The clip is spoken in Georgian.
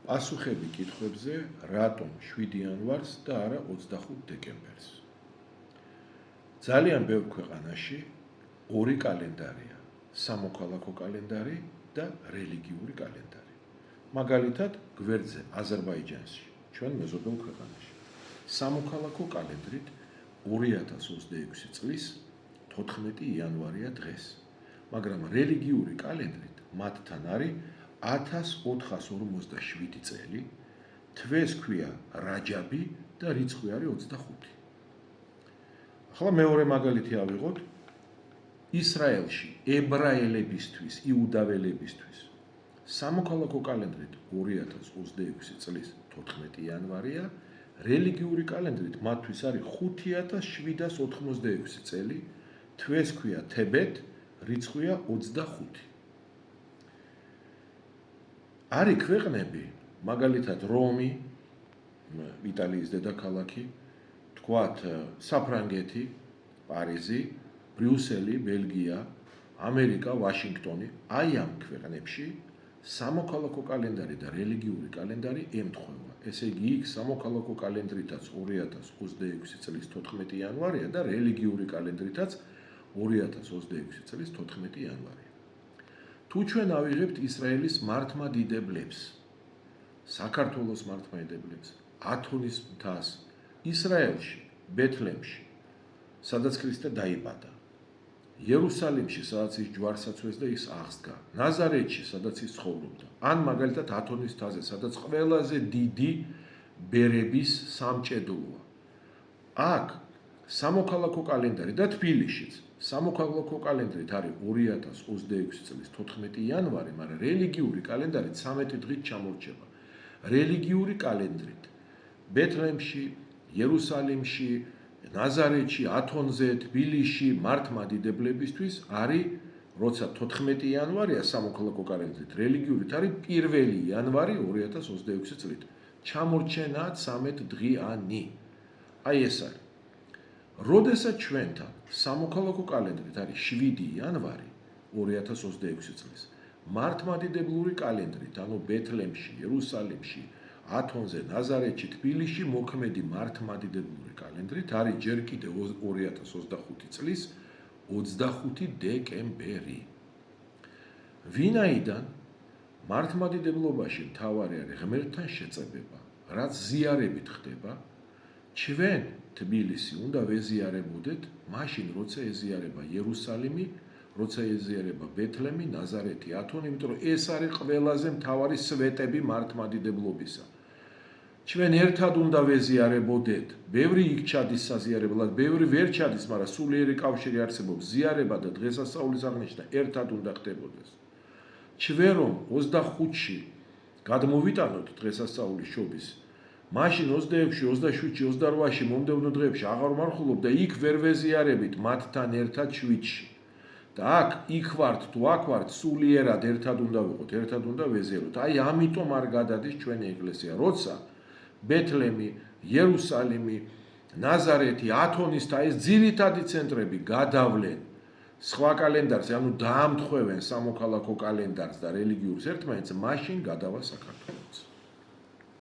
პასუხები კითხვებზე, რატომ 7 იანვარს და არა 25 დეკემბერს. ძალიან ბევრ ქვეყანაში ორი კალენდარია: სამოქალაქო კალენდარი და რელიგიური კალენდარი. მაგალითად, გვერდზე აზერბაიჯანში, ჩვენ მეზობელ ქვეყანაში, სამოქალაქო კალენდრით 2026 წლის 14 იანვარია დღეს, მაგრამ რელიგიური კალენდრით მათთან არის 1457 წელი, თვეს ქვია რაჯაბი და რიცხვი არის 25. ახლა მეორე მაგალითი ავიღოთ. ისრაელში ებრაელებისთვის, იუდაველებისთვის სამოქალაქო კალენდრით 2026 წლის 14 იანვარია, რელიგიური კალენდრით მათთვის არის 5786 წელი, თვეს ქვია თებეთ, რიცხვია 25. არის ქვეყნები, მაგალითად რომი, იტალიის დედაქალაქი, თქვათ საფრანგეთი, პარიზი, ბრიუსელი, ბელგია, ამერიკა, ვაშინგტონი, აი ამ ქვეყნებში სამოქალაქო კალენდარი და რელიგიური კალენდარი ემთხვევა. ესე იგი, იქ სამოქალაქო კალენდრითაც 2026 წლის 14 იანვარია და რელიგიური კალენდრითაც 2026 წლის 14 იანვარია. თუ ჩვენ ავიღებთ ისრაელის მართლმადიდებლებს, საქართველოს მართლმადიდებლებს, ათონის მთას, ისრაელში, ბეთლემში, სადაც ქრისტე დაიბადა, იერუსალიმში, სადაც ის ჯვარს აწვეს და ის აღსდგა, ნაზარეთში, სადაც ის ცხოვრობდა, ან მაგალითად ათონის მთაზე, სადაც ყველაზე დიდი ბერების სამჭედლოა. აქ სამოქალაქო კალენდარი და თბილისშიც სამოქალაქო კალენდრით არის 2026 წლის 14 იანვარი, მაგრამ რელიგიური კალენდარით 13 დღით ჩამორჩება. რელიგიური კალენდრით ბეთლემში, იერუსალიმში, ნაზარეთში, ათონზე, თბილისში მართლმადიდებლებისთვის არის, როცა 14 იანვარია სამოქალაქო კალენდრით, რელიგიურით არის 1 იანვარი 2026 წლით. ჩამორჩენა 13 დღიანი. აი ეს არის. როდესაც ჩვენთან სამოქალაქო კალენდრით არის 7 იანვარი 2026 წლის, მართლმადიდებლური კალენდრით, ანუ ბეთლემში, იერუსალიმში, ათონზე, ნაზარეთში, თბილისში მოქმედი მართლმადიდებლური კალენდრით არის ჯერ კიდევ 2025 წლის 25 დეკემბერი. ვინაიდან მართლმადიდებლობაში მთავარი არის ღმერთთან შეწებება, რაც ზიარებით ხდება, ჩვენ თბილისი უნდა ვეზიარებოდეთ მაშინ, როცა ეზიარება იერუსალიმი, როცა ეზიარება ბეთლემი, ნაზარეთი, ათონი, იმიტომ რომ ეს არის ყველაზე მთავარი სვეტები მართლმადიდებლობისა. ჩვენ ერთად უნდა ვეზიარებოდეთ. ბევრი იქ ჩადის საზიარებლად, ბევრი ვერ ჩადის, მაგრამ სულიერი კავშირი არსებობს. ზიარება და დღესასწაულის აღნიშვნა ერთად უნდა ხდებოდეს. ჩვენ რომ 25-ში გადმოვიტანოთ დღესასწაულის შობის, მაშინ 26-ში, 27-ში, 28-ში მომდევნო დღეებში აღარ ვმარხულობ და იქ ვერ ვეზიარებით მათთან ერთად 7-ში. და აქ იქ ვართ თუ აქ ვართ, სულიერად ერთად უნდა ვიყოთ, ერთად უნდა ვეზიაროთ. აი ამიტომ არ გადადის ჩვენი ეკლესია, როცა ბეთლემი, იერუსალიმი, ნაზარეთი, ათონის და ეს ძირითადი ცენტრები გადავლენ სხვა კალენდარზე, ანუ დაამთხვევენ სამოქალაქო კალენდარს და რელიგიურს ერთმანეთს, მაშინ გადავა საქართველო.